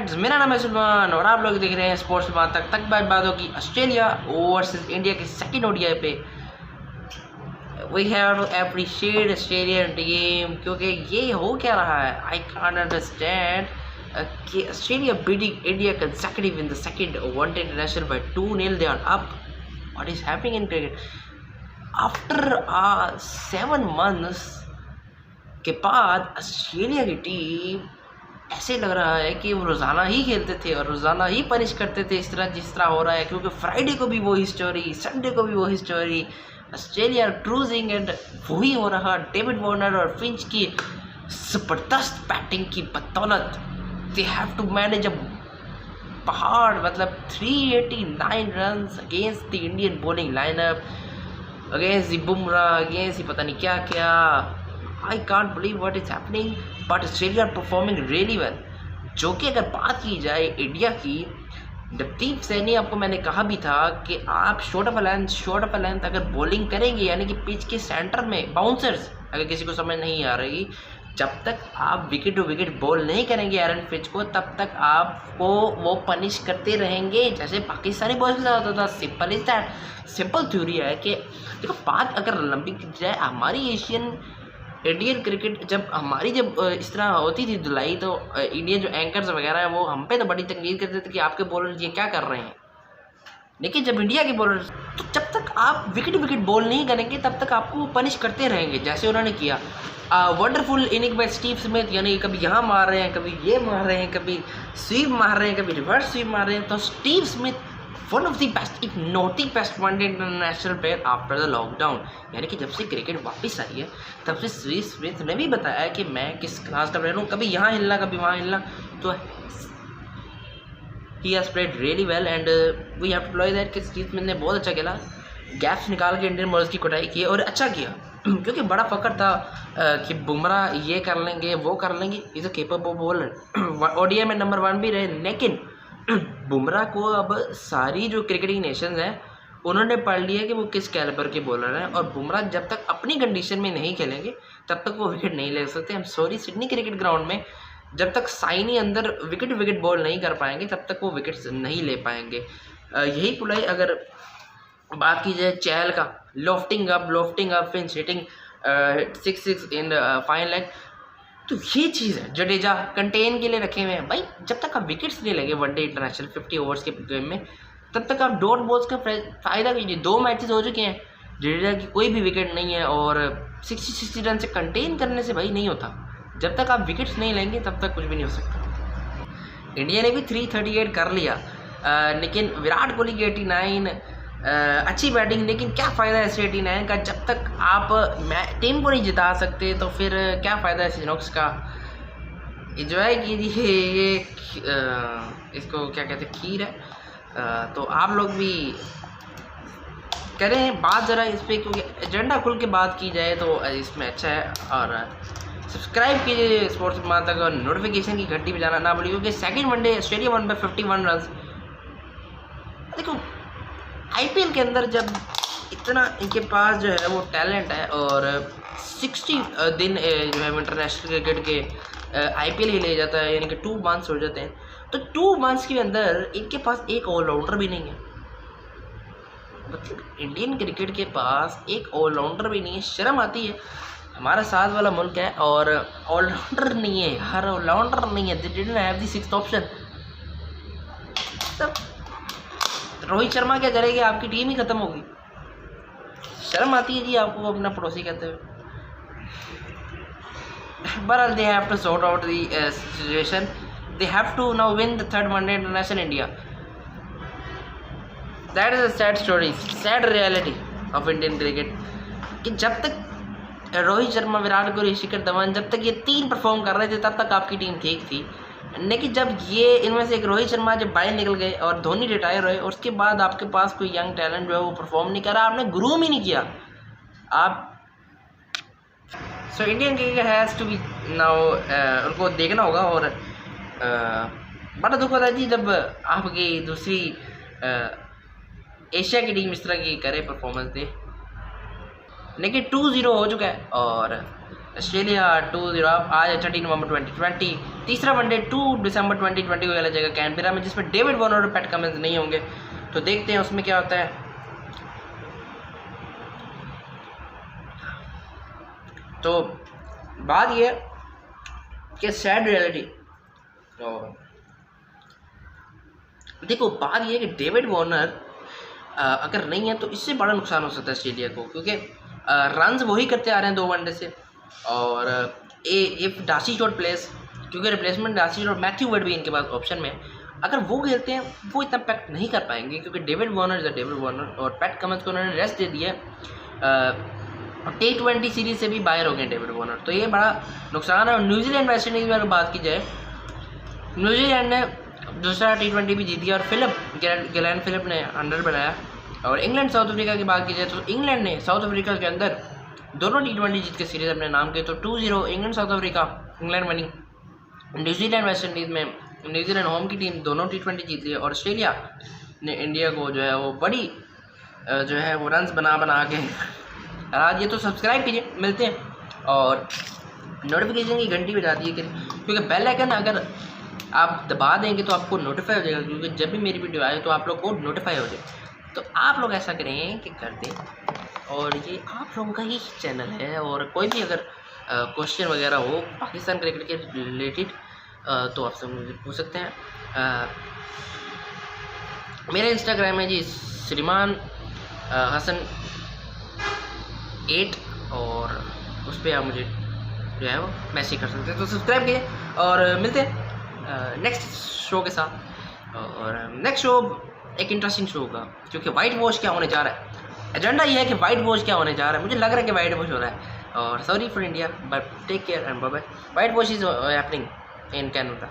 Friends, मेरा नाम है सुल्तान और आप लोग देख रहे हैं स्पोर्ट्स बात तक बात होगी ऑस्ट्रेलिया वर्सेस इंडिया के सेकंड ओडीआई पे। We have to appreciate Australian team, क्योंकि ये हो क्या रहा है, आई कांट अंडरस्टैंड कि Australia beating India consecutive in the second one day international by 2-0 they are up. What is happening in cricket after 7 months के बाद ऑस्ट्रेलिया की टीम ऐसे लग रहा है कि वो रोज़ाना ही खेलते थे और रोज़ाना ही पनिश करते थे इस तरह जिस तरह हो रहा है, क्योंकि फ्राइडे को भी वही स्टोरी, संडे को भी वही स्टोरी, ऑस्ट्रेलिया क्रूजिंग एंड वही हो रहा। डेविड वार्नर और फिंच की ज़बरदस्त बैटिंग की बदौलत they have to manage a पहाड़, मतलब 389 runs against the Indian bowling lineup, against the Bumrah, against पता नहीं क्या क्या। I can't believe what is happening, but Australia are performing really well. जो कि अगर बात की जाए इंडिया की, नवदीप सैनी, आपको मैंने कहा भी था कि आप शॉर्ट ऑफ अ लेंथ अगर बॉलिंग करेंगे, यानी कि पिच के सेंटर में बाउंसर्स, अगर किसी को समझ नहीं आ रही, जब तक आप विकेट टू विकेट बॉल नहीं करेंगे एरन फिंच को, तब तक आपको वो पनिश करते रहेंगे जैसे पाकिस्तानी बॉल्स के साथ होता था। Simple is that, simple theory है कि देखो, बात अगर लंबी की जाए, हमारी इंडियन क्रिकेट जब इस तरह होती थी धुलाई, तो इंडियन जो एंकर्स वगैरह है वो हम पे तो बड़ी तंकीद करते थे कि आपके बॉलर ये क्या कर रहे हैं। लेकिन जब इंडिया के बॉलर, तो जब तक आप विकेट बॉल नहीं करेंगे तब तक आपको पनिश करते रहेंगे, जैसे उन्होंने किया। Wonderful inning by Steve Smith, यानी कभी यहाँ मार रहे हैं, कभी ये मार रहे हैं, कभी स्वीप मार रहे हैं, कभी रिवर्स स्वीप मार रहे हैं। तो Steve Smith one of the best, if not the best one day international player after the lockdown, यानी कि जब से क्रिकेट वापस आई है तब से स्टीव स्मिथ ने भी बताया कि मैं किस क्लास का प्लेयर हूँ, कभी यहाँ हिलना कभी वहाँ हिलना। तो he has played really well and we have to ploy that कि स्टीव स्मिथ ने बहुत अच्छा खेला, गैप्स निकाल के इंडियन बॉलर्स की कुटाई की और अच्छा किया। क्योंकि बड़ा फकर था कि बुमराह ये कर लेंगे वो कर लेंगे, is a capable bowler, ODI में नंबर 1 भी रहे। लेकिन बुमराह को अब सारी जो क्रिकेटिंग नेशंस हैं उन्होंने पढ़ लिया कि वो किस कैलिबर के बॉलर हैं, और बुमराह जब तक अपनी कंडीशन में नहीं खेलेंगे तब तक वो विकेट नहीं ले सकते। हम सॉरी, सिडनी क्रिकेट ग्राउंड में जब तक साइनी अंदर विकेट बॉल नहीं कर पाएंगे तब तक वो विकेट्स नहीं ले पाएंगे। यही पुलाई अगर बात की जाए चहल का, lofting up Finch hitting 6 in fine leg, तो ये चीज़ है। जडेजा कंटेन के लिए रखे हुए हैं भाई, जब तक आप विकेट्स नहीं लगे वनडे इंटरनेशनल 50 ओवर्स के गेम में, तब तक आप डॉट बॉल्स का फ़ायदा कीजिए। 2 मैचेस हो चुके हैं, जडेजा की कोई भी विकेट नहीं है और 60 रन से कंटेन करने से भाई नहीं होता। जब तक आप विकेट्स नहीं लेंगे तब तक कुछ भी नहीं हो सकता। इंडिया ने भी 338 कर लिया, लेकिन विराट कोहली की 89 अच्छी बैटिंग, लेकिन क्या फ़ायदा है इस 89 का जब तक आप टीम को नहीं जिता सकते, तो फिर क्या फ़ायदा है सिनोक्स का। एंजॉय कीजिए, ये इसको क्या कहते हैं, खीर है। तो आप लोग भी करें बात ज़रा इस पर, क्योंकि एजेंडा खुल के बात की जाए तो इसमें अच्छा है। और सब्सक्राइब कीजिए स्पोर्ट्स माँ तक और नोटिफिकेशन की घंटी बजाना ना भूलिए, क्योंकि second one day Australia one by 51 run. देखो आईपीएल के अंदर जब इतना इनके पास जो है वो टैलेंट है और 60 दिन जो है इंटरनेशनल क्रिकेट के आईपीएल ही ले जाता है, यानी कि 2 मंथ्स हो जाते हैं, तो 2 मंथ्स के अंदर इनके पास एक ऑलराउंडर भी नहीं है। मतलब इंडियन क्रिकेट के पास एक ऑलराउंडर भी नहीं है, शर्म आती है। हमारा साथ वाला मुल्क है और ऑलराउंडर नहीं है, हर ऑलराउंडर नहीं है। They didn't have the 6th option. तब रोहित शर्मा क्या करेगी, आपकी टीम ही खत्म होगी। शर्म आती है जी आपको अपना पड़ोसी कहते हुए। But they have to sort out the situation, they have to now win the 3rd one day international India. That is a sad story, sad reality of Indian cricket, कि जब तक रोहित शर्मा, विराट कोहली, शिखर धवन, जब तक ये 3 परफॉर्म कर रहे थे तब तक आपकी टीम ठीक थी। लेकिन जब ये इनमें से एक रोहित शर्मा जब बाहर निकल गए और धोनी रिटायर हुए, और उसके बाद आपके पास कोई यंग टैलेंट जो है वो परफॉर्म नहीं कर रहा, आपने ग्रूम ही नहीं किया आप। So Indian cricket has to be now, उनको देखना होगा। और बड़ा दुख होता है जी जब आपकी दूसरी एशिया की टीम इस तरह की करे परफॉर्मेंस दे। लेकिन 2-0 हो चुका है और ऑस्ट्रेलिया 2-0 आज 30 नवंबर 2020। तीसरा वनडे 2 दिसंबर 2020 को खेला जाएगा कैनबेरा में, जिसमें डेविड वार्नर और पैट कमिंस नहीं होंगे। तो देखते हैं उसमें क्या होता है। तो बात ये कि सैड रियलिटी, देखो बात ये है कि डेविड वार्नर अगर नहीं है तो इससे बड़ा नुकसान हो सकता है ऑस्ट्रेलिया को, क्योंकि रन्स वही करते आ रहे हैं 2 वनडे से। और इफ़ डार्सी शॉट प्लेस, क्योंकि replacement Darcy Short Matthew Wade भी इनके पास ऑप्शन में, अगर वो खेलते हैं वो इतना पैक्ट नहीं कर पाएंगे, क्योंकि David Warner is David Warner और पैट कमिंस को उन्होंने रेस्ट दे दिया। T20 सीरीज़ से भी बाहर हो गए डेविड वार्नर, तो ये बड़ा नुकसान है। और न्यूजीलैंड वेस्ट इंडीज़ में अगर बात की जाए, न्यूजीलैंड ने दूसरा T20 भी जीत दिया और गिलेन फिलिप ने 100 बनाया। और इंग्लैंड साउथ अफ्रीका की बात की जाए तो इंग्लैंड ने साउथ अफ्रीका के अंदर दोनों T20 जीत के सीरीज़ अपने नाम के, तो 2-0 England south Africa, England winning. New Zealand West Indies में न्यूजीलैंड होम की टीम दोनों T20 जीत ली और ऑस्ट्रेलिया ने इंडिया को जो है वो बड़ी जो है वो रन्स बना के आज। ये तो सब्सक्राइब कीजिए, मिलते हैं और नोटिफिकेशन की घंटी बजा दिए करें, क्योंकि बेल आइकन अगर आप दबा देंगे तो आपको नोटिफाई हो जाएगा, क्योंकि जब भी मेरी वीडियो आए तो आप लोग को नोटिफाई हो जाए। तो आप लोग ऐसा करें कि कर दें, और ये आप लोगों का ही चैनल है, और कोई भी अगर क्वेश्चन वगैरह हो पाकिस्तान क्रिकेट के रिलेटेड तो आप सब मुझे पूछ सकते हैं। मेरा इंस्टाग्राम है जी श्रीमान हसन 8, और उस पर आप मुझे जो है वो मैसेज कर सकते हैं। तो सब्सक्राइब कीजिए और मिलते हैं नेक्स्ट शो के साथ। और नेक्स्ट शो एक इंटरेस्टिंग शो होगा, क्योंकि वाइट वॉश क्या होने जा रहा है। एजेंडा ये है कि वाइट वॉश क्या होने जा रहा है, मुझे लग रहा है कि वाइट वॉश हो रहा है। और sorry for India, but take care and bye bye. Whitewash is happening in Canada.